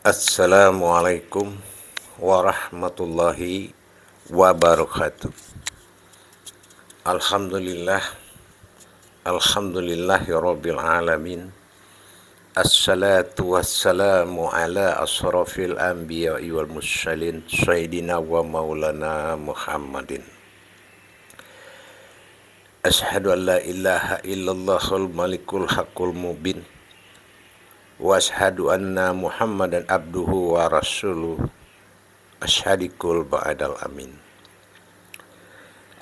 Assalamualaikum warahmatullahi wabarakatuh. Alhamdulillah, alhamdulillahirabbil alamin. Assalatu wassalamu ala asrafil anbiya'i wal mursalin sayyidina wa maulana Muhammadin. Asyhadu an la ilaha illallahul malikul haqqul mubin. Wa asyhadu anna Muhammadan abduhu wa rasuluh. Asyhadikul ba'dal amin.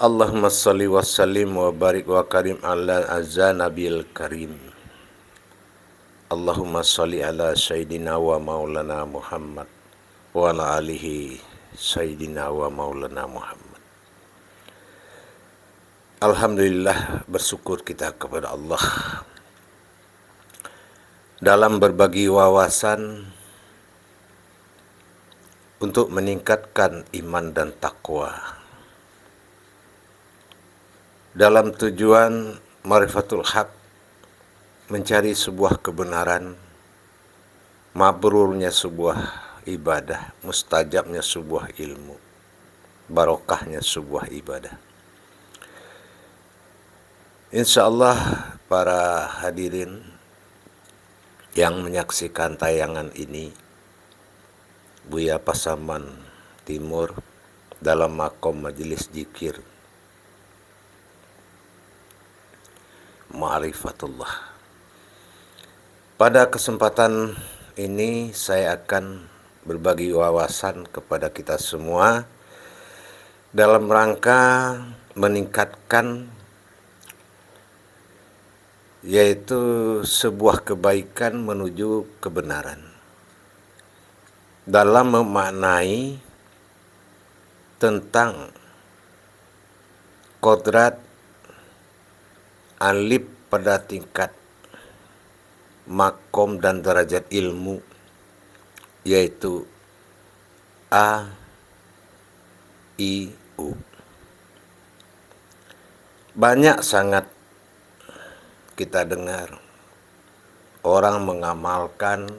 Allahumma salli wa sallim wa barik wa karim ala azza nabil karim. Allahumma salli ala sayyidina wa maulana Muhammad wa ala alihi sayyidina wa maulana Muhammad. Alhamdulillah, bersyukur kita kepada Allah dalam berbagi wawasan untuk meningkatkan iman dan takwa dalam tujuan ma'rifatul haq, mencari sebuah kebenaran, mabrurnya sebuah ibadah, mustajabnya sebuah ilmu, barokahnya sebuah ibadah. Insyaallah para hadirin yang menyaksikan tayangan ini, Buya Pasaman Timur dalam makom majelis zikir Ma'rifatullah. Pada kesempatan ini saya akan berbagi wawasan kepada kita semua dalam rangka meningkatkan yaitu sebuah kebaikan menuju kebenaran dalam memaknai tentang kodrat alif pada tingkat makom dan derajat ilmu, yaitu A, I, U. Banyak sangat kita dengar orang mengamalkan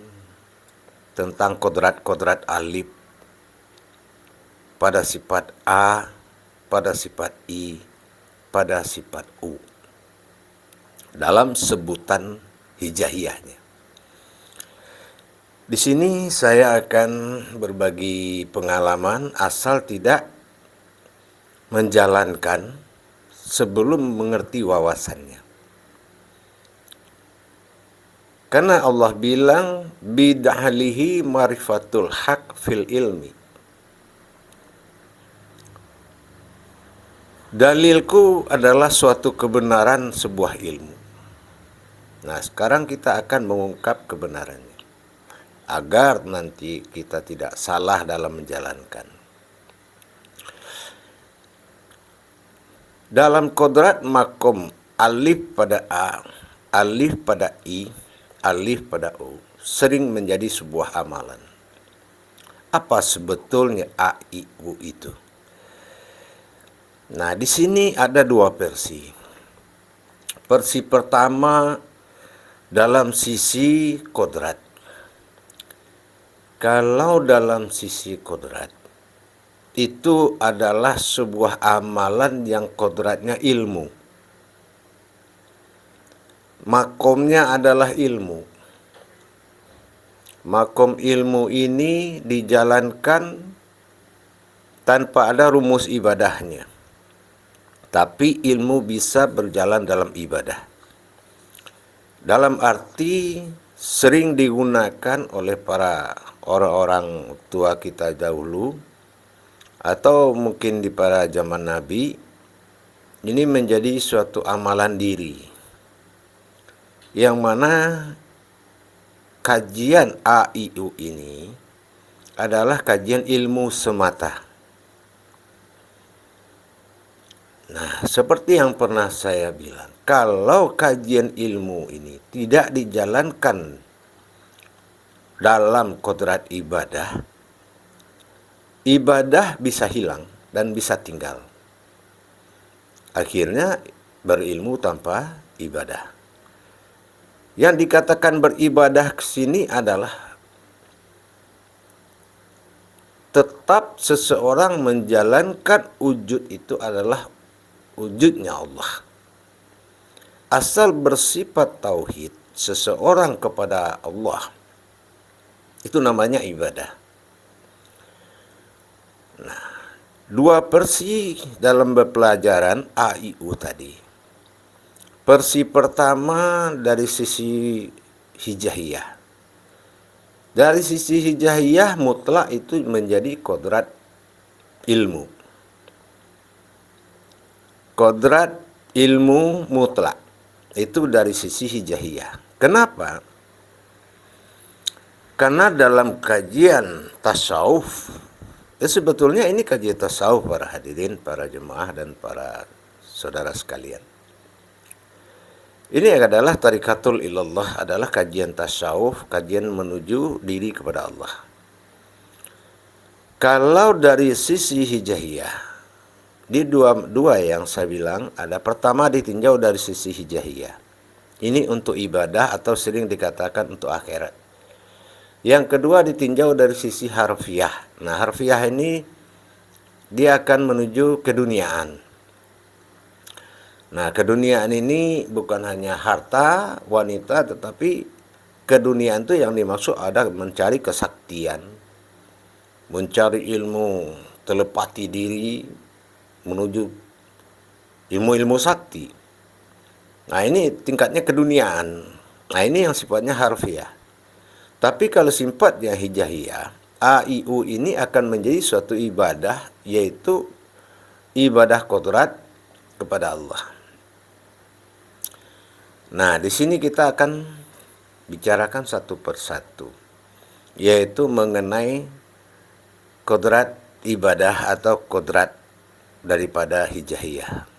tentang kodrat-kodrat alif pada sifat A, pada sifat I, pada sifat U dalam sebutan hijaiyahnya. Di sini saya akan berbagi pengalaman asal tidak menjalankan sebelum mengerti wawasannya. Karena Allah bilang bid'ahlihi ma'rifatul haq fil ilmi. Dalilku adalah suatu kebenaran sebuah ilmu. Nah, sekarang kita akan mengungkap kebenarannya agar nanti kita tidak salah dalam menjalankan. Dalam kodrat makom alif pada A, alif pada I, alif pada U sering menjadi sebuah amalan. Apa sebetulnya A, I, U itu? Nah, di sini ada dua versi. Versi pertama dalam sisi kodrat. Kalau dalam sisi kodrat, itu adalah sebuah amalan yang kodratnya ilmu. Makomnya adalah ilmu. Makom ilmu ini dijalankan tanpa ada rumus ibadahnya. Tapi ilmu bisa berjalan dalam ibadah. Dalam arti sering digunakan oleh para orang-orang tua kita dahulu atau mungkin di para zaman Nabi, ini menjadi suatu amalan diri yang mana kajian AIU ini adalah kajian ilmu semata. Nah, seperti yang pernah saya bilang, kalau kajian ilmu ini tidak dijalankan dalam kodrat ibadah, ibadah bisa hilang dan bisa tinggal. Akhirnya berilmu tanpa ibadah. Yang dikatakan beribadah ke sini adalah tetap seseorang menjalankan wujud itu adalah wujudnya Allah. Asal bersifat tauhid seseorang kepada Allah, itu namanya ibadah. Nah, dua versi dalam pelajaran A, I, U tadi. Versi pertama dari sisi hijaiyah. Dari sisi hijaiyah mutlak itu menjadi kodrat ilmu. Kodrat ilmu mutlak. Itu dari sisi hijaiyah. Kenapa? Karena dalam kajian tasawuf, sebetulnya ini kajian tasawuf para hadirin, para jemaah dan para saudara sekalian. Ini adalah tarikatul ilallah, adalah kajian tasawuf, kajian menuju diri kepada Allah. Kalau dari sisi hijaiyah, di dua yang saya bilang, ada pertama ditinjau dari sisi hijaiyah. Ini untuk ibadah atau sering dikatakan untuk akhirat. Yang kedua ditinjau dari sisi harfiah. Nah, harfiah ini dia akan menuju keduniaan. Nah, keduniaan ini bukan hanya harta, wanita, tetapi keduniaan itu yang dimaksud ada mencari kesaktian, mencari ilmu, telepati diri, menuju ilmu-ilmu sakti. Nah, ini tingkatnya keduniaan. Nah, ini yang sifatnya harfiah. Tapi kalau sifatnya hijaiyah, A, I, U ini akan menjadi suatu ibadah, yaitu ibadah kodrat kepada Allah. Nah, di sini kita akan bicarakan satu persatu, yaitu mengenai kodrat ibadah atau kodrat daripada hijaiyah.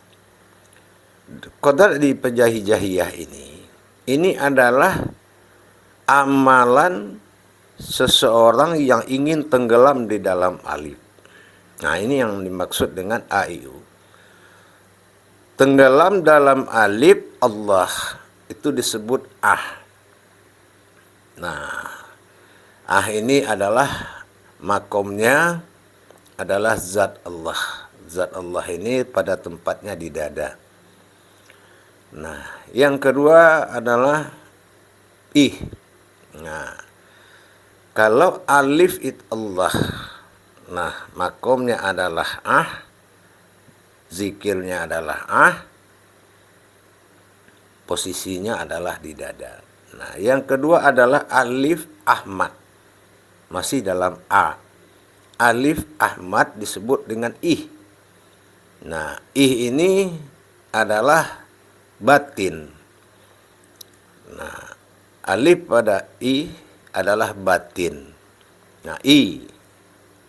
Kodrat di hijaiyah ini adalah amalan seseorang yang ingin tenggelam di dalam alif. Nah, ini yang dimaksud dengan AIU. Tenggelam dalam alif Allah itu disebut ah. Nah, ah ini adalah makomnya adalah zat Allah. Zat Allah ini pada tempatnya di dada. Nah, yang kedua adalah ih. Nah, kalau alif it Allah, nah makomnya adalah ah, zikirnya adalah ah, posisinya adalah di dada. Nah, yang kedua adalah alif Ahmad, masih dalam A. Alif Ahmad disebut dengan ih. Nah, ih ini adalah batin. Nah, alif pada i adalah batin. Nah, i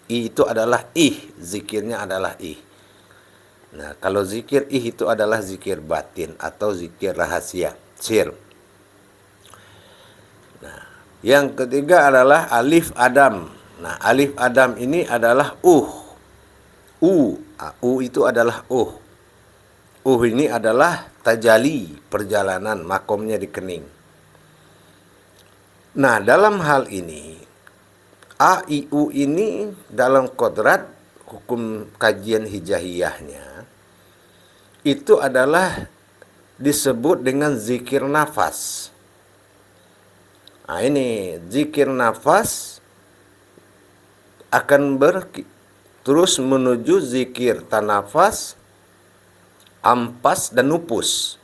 itu adalah ih, zikirnya adalah ih. Nah, kalau zikir ih itu adalah zikir batin atau zikir rahasia, sir. Nah, yang ketiga adalah alif Adam. Nah, alif Adam ini adalah U itu adalah ini adalah tajali, perjalanan, makomnya di kening. Nah, dalam hal ini A, I, U ini dalam kodrat hukum kajian hijaiyahnya itu adalah disebut dengan zikir nafas. Nah, ini zikir nafas akan terus menuju zikir tanafas, ampas, dan nupus.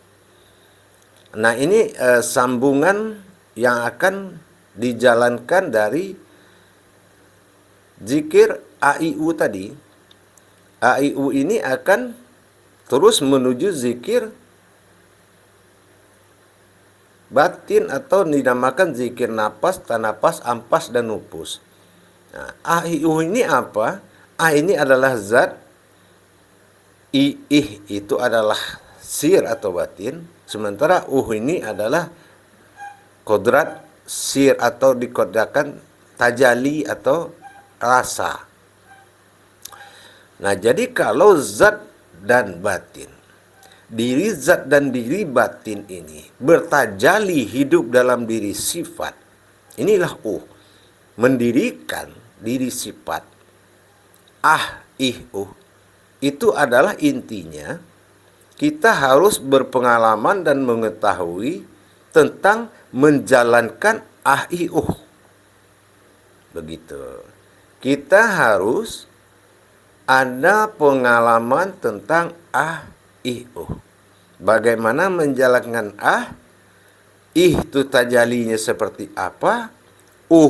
Nah, ini sambungan yang akan dijalankan dari zikir AIU tadi. AIU ini akan terus menuju zikir batin atau dinamakan zikir napas, tanapas, ampas, dan nupus. Nah, AIU ini apa? A ini adalah zat, ih itu adalah sir atau batin, sementara ini adalah kodrat sir atau dikodakan tajali atau rasa. Nah, jadi kalau zat dan batin, diri zat dan diri batin ini bertajali hidup dalam diri sifat, inilah mendirikan diri sifat. ih, itu adalah intinya kita harus berpengalaman dan mengetahui tentang menjalankan ih, begitu. Kita harus ada pengalaman tentang ih, bagaimana menjalankan itu tajalinya seperti apa,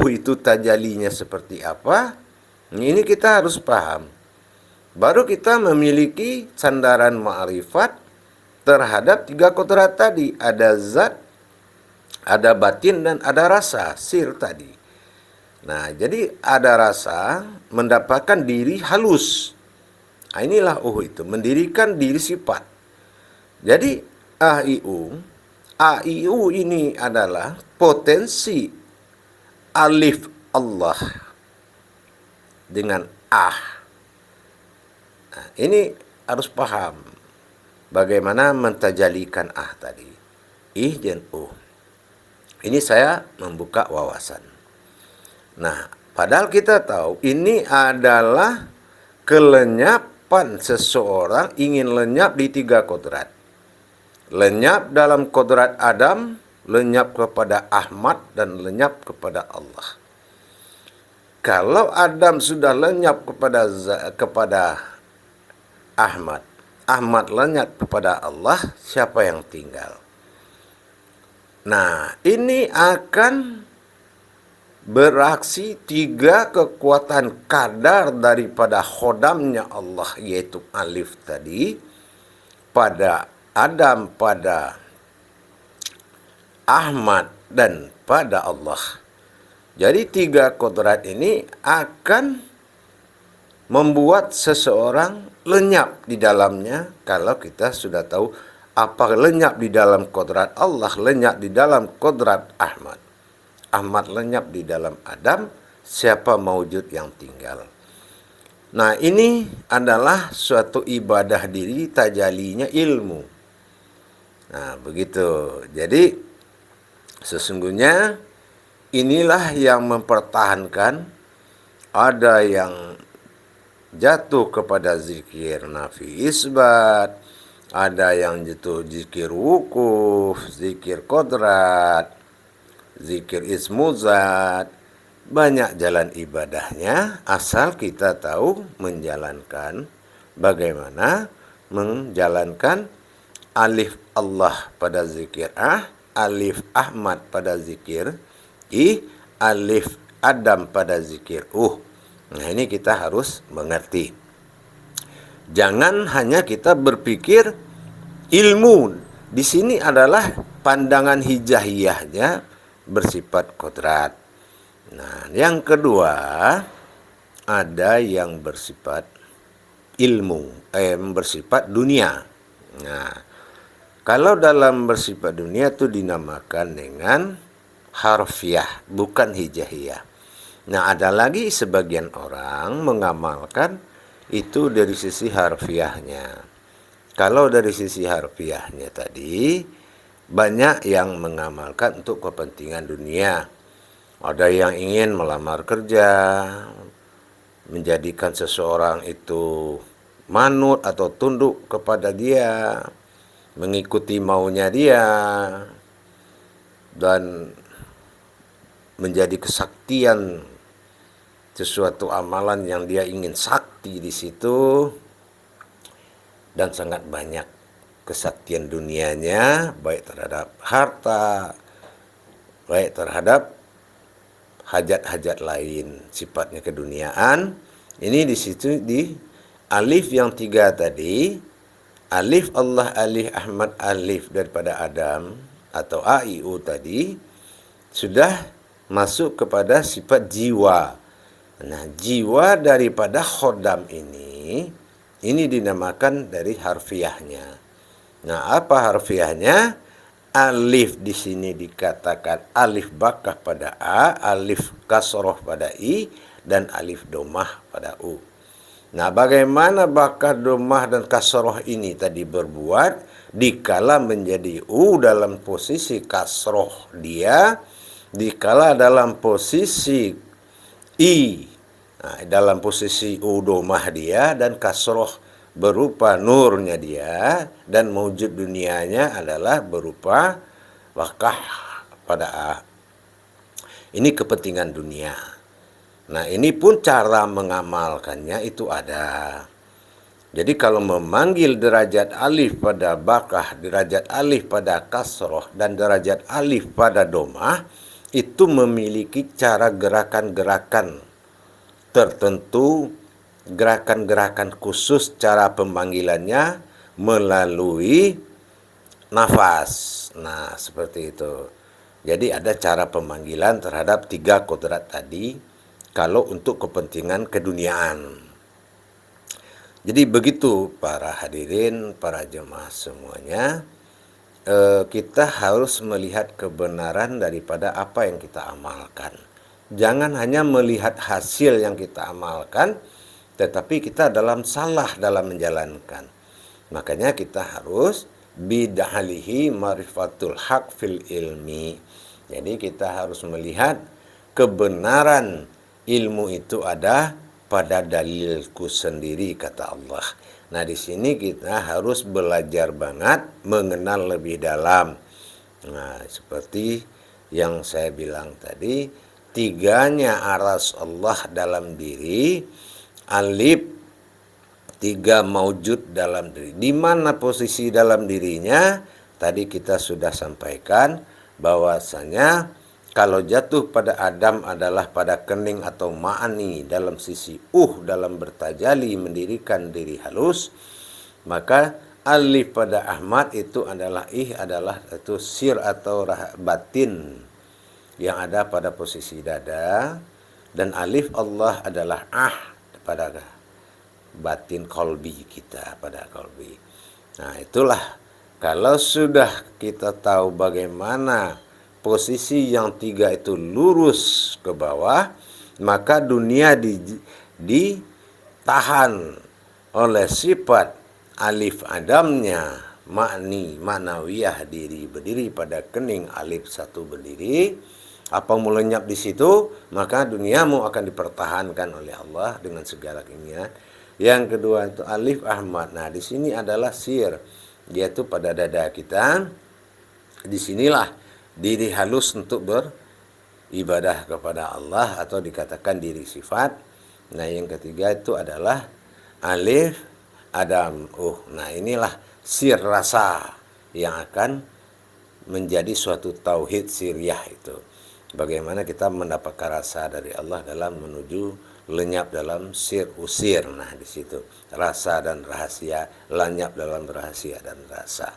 itu tajalinya seperti apa. Ini kita harus paham. Baru kita memiliki sandaran ma'rifat terhadap 3 kodrat tadi. Ada zat, ada batin, dan ada rasa, sir tadi. Nah, jadi ada rasa mendapatkan diri halus. Nah, inilah itu, mendirikan diri sifat. Jadi AIU ini adalah potensi alif Allah dengan Nah, ini harus paham bagaimana mentajalikan tadi. Ih dan Ini saya membuka wawasan. Nah, padahal kita tahu ini adalah kelenyapan seseorang ingin lenyap di 3 kodrat. Lenyap dalam kodrat Adam, lenyap kepada Ahmad, dan lenyap kepada Allah. Kalau Adam sudah lenyap kepada Ahmad, Ahmad lenyap kepada Allah, siapa yang tinggal? Nah, ini akan beraksi 3 kekuatan kadar daripada khodamnya Allah, yaitu alif tadi, pada Adam, pada Ahmad, dan pada Allah. Jadi 3 kodrat ini akan membuat seseorang lenyap di dalamnya. Kalau kita sudah tahu apa lenyap di dalam kodrat Allah, lenyap di dalam kodrat Ahmad. Ahmad lenyap di dalam Adam, siapa maujud yang tinggal. Nah, ini adalah suatu ibadah diri, tajalinya ilmu. Nah, begitu. Jadi, sesungguhnya inilah yang mempertahankan. Ada yang jatuh kepada zikir nafi isbat, ada yang jatuh zikir wukuf, zikir kodrat, zikir ismuzat. Banyak jalan ibadahnya, asal kita tahu menjalankan bagaimana menjalankan alif Allah pada zikir alif Ahmad pada zikir alif Adam pada zikir Nah, ini kita harus mengerti. Jangan hanya kita berpikir ilmu. Di sini adalah pandangan hijahiyahnya bersifat kodrat. Nah, yang kedua, ada yang bersifat ilmu, bersifat dunia. Nah, kalau dalam bersifat dunia itu dinamakan dengan harfiah, bukan hijahiyah. Nah, ada lagi sebagian orang mengamalkan itu dari sisi harfiahnya. Kalau dari sisi harfiahnya tadi, banyak yang mengamalkan untuk kepentingan dunia. Ada yang ingin melamar kerja, menjadikan seseorang itu manut atau tunduk kepada dia, mengikuti maunya dia, dan menjadi kesaktian sesuatu amalan yang dia ingin sakti di situ, dan sangat banyak kesaktian dunianya, baik terhadap harta, baik terhadap hajat-hajat lain, sifatnya keduniaan. Ini di situ di alif yang 3 tadi, alif Allah, alif Ahmad, alif daripada Adam atau AIU tadi sudah masuk kepada sifat jiwa. Nah, jiwa daripada khodam ini dinamakan dari harfiahnya. Nah, apa harfiahnya? Alif di sini dikatakan alif bakah pada alif kasroh pada i, dan alif domah pada u. Nah, bagaimana bakah, domah, dan kasroh ini tadi berbuat dikala menjadi u dalam posisi kasroh dia, dikala dalam posisi i Nah, dalam posisi udomah dia dan kasroh berupa nurnya dia dan mewujud dunianya adalah berupa wakah pada A. Ini kepentingan dunia. Nah, ini pun cara mengamalkannya itu ada. Jadi kalau memanggil derajat alif pada bakah, derajat alif pada kasroh, dan derajat alif pada domah, itu memiliki cara gerakan-gerakan tertentu, gerakan-gerakan khusus cara pemanggilannya melalui nafas. Nah, seperti itu. Jadi ada cara pemanggilan terhadap 3 kodrat tadi kalau untuk kepentingan keduniaan. Jadi begitu para hadirin, para jemaah semuanya, kita harus melihat kebenaran daripada apa yang kita amalkan. Jangan hanya melihat hasil yang kita amalkan, tetapi kita dalam salah dalam menjalankan. Makanya kita harus bidahalihi marifatul haq fil ilmi. Jadi kita harus melihat kebenaran ilmu itu ada pada dalilku sendiri, kata Allah. Nah, di sini kita harus belajar banget mengenal lebih dalam. Nah, seperti yang saya bilang tadi, 3-nya aras Allah dalam diri, alif 3 maujud dalam diri. Di mana posisi dalam dirinya? Tadi kita sudah sampaikan bahwasanya kalau jatuh pada Adam adalah pada kening atau ma'ani dalam sisi dalam bertajali mendirikan diri halus, maka alif pada Ahmad itu adalah itu sir atau batin yang ada pada posisi dada, dan alif Allah adalah pada batin kolbi kita, pada kolbi. Nah, itulah kalau sudah kita tahu bagaimana posisi yang 3 itu lurus ke bawah, maka dunia ditahan oleh sifat alif adamnya, maknawiyah diri, berdiri pada kening, alif 1 berdiri. Apa mau lenyap di situ, maka duniamu akan dipertahankan oleh Allah dengan segala keinginan. Yang kedua itu alif Ahmad. Nah, di sini adalah sir, yaitu pada dada kita. Disinilah diri halus untuk beribadah kepada Allah atau dikatakan diri sifat. Nah, yang ketiga itu adalah alif Adam. Nah, inilah sir rasa yang akan menjadi suatu tauhid siriyah itu. Bagaimana kita mendapatkan rasa dari Allah dalam menuju lenyap dalam sir usir. Nah, di situ rasa dan rahasia, lenyap dalam rahasia dan rasa.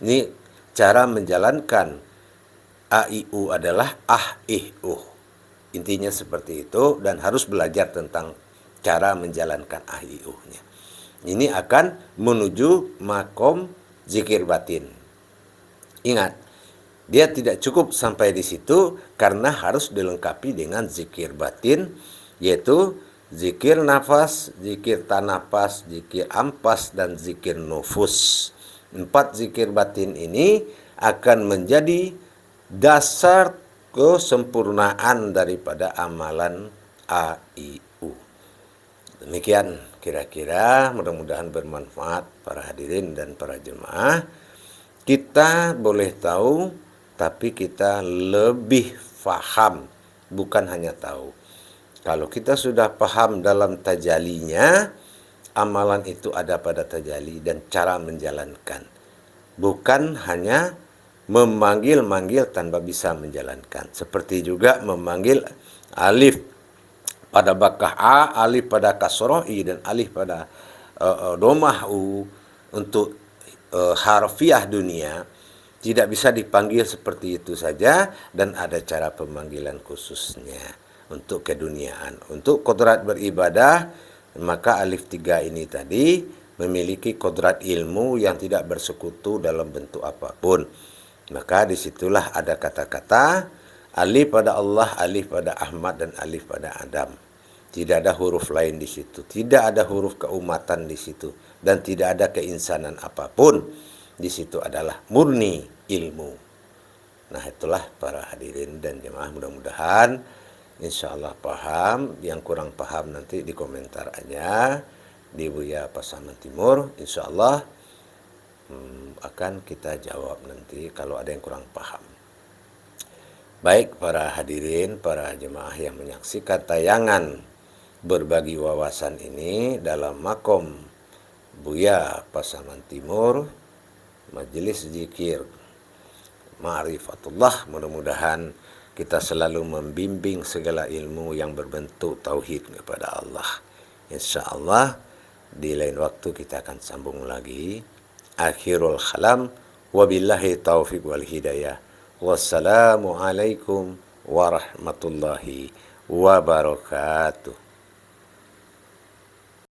Ini cara menjalankan AIU adalah intinya seperti itu, dan harus belajar tentang cara menjalankan AIU-nya. Ini akan menuju makom zikir batin. Ingat, dia tidak cukup sampai di situ karena harus dilengkapi dengan zikir batin, yaitu zikir nafas, zikir tanapas, zikir ampas, dan zikir nufus. 4 zikir batin ini akan menjadi dasar kesempurnaan daripada amalan AIU. Demikian kira-kira, mudah-mudahan bermanfaat para hadirin dan para jemaah. Kita boleh tahu, tapi kita lebih faham, bukan hanya tahu. Kalau kita sudah paham dalam tajalinya, amalan itu ada pada tajali dan cara menjalankan. Bukan hanya memanggil-manggil tanpa bisa menjalankan. Seperti juga memanggil alif pada bakah A, alif pada kasroh I, dan alif pada domah U untuk harfiah dunia. Tidak bisa dipanggil seperti itu saja, dan ada cara pemanggilan khususnya untuk keduniaan. Untuk kodrat beribadah, maka alif 3 ini tadi memiliki kodrat ilmu yang tidak bersekutu dalam bentuk apapun. Maka disitulah ada kata-kata alif pada Allah, alif pada Ahmad, dan alif pada Adam. Tidak ada huruf lain di situ, tidak ada huruf keumatan di situ, dan tidak ada keinsanan apapun. Di situ adalah murni ilmu. Nah, itulah para hadirin dan jemaah, mudah-mudahan Insya Allah paham. Yang kurang paham nanti di komentar aja di Buya Pasaman Timur. Insya Allah akan kita jawab nanti kalau ada yang kurang paham. Baik para hadirin, para jemaah yang menyaksikan tayangan berbagi wawasan ini dalam makom Buya Pasaman Timur, Majelis Zikir Ma'rifatullah, mudah-mudahan kita selalu membimbing segala ilmu yang berbentuk tauhid kepada Allah. Insya Allah di lain waktu kita akan sambung lagi. Akhirul kalam, wabillahi taufiq wal hidayah. Wassalamualaikum warahmatullahi wabarakatuh.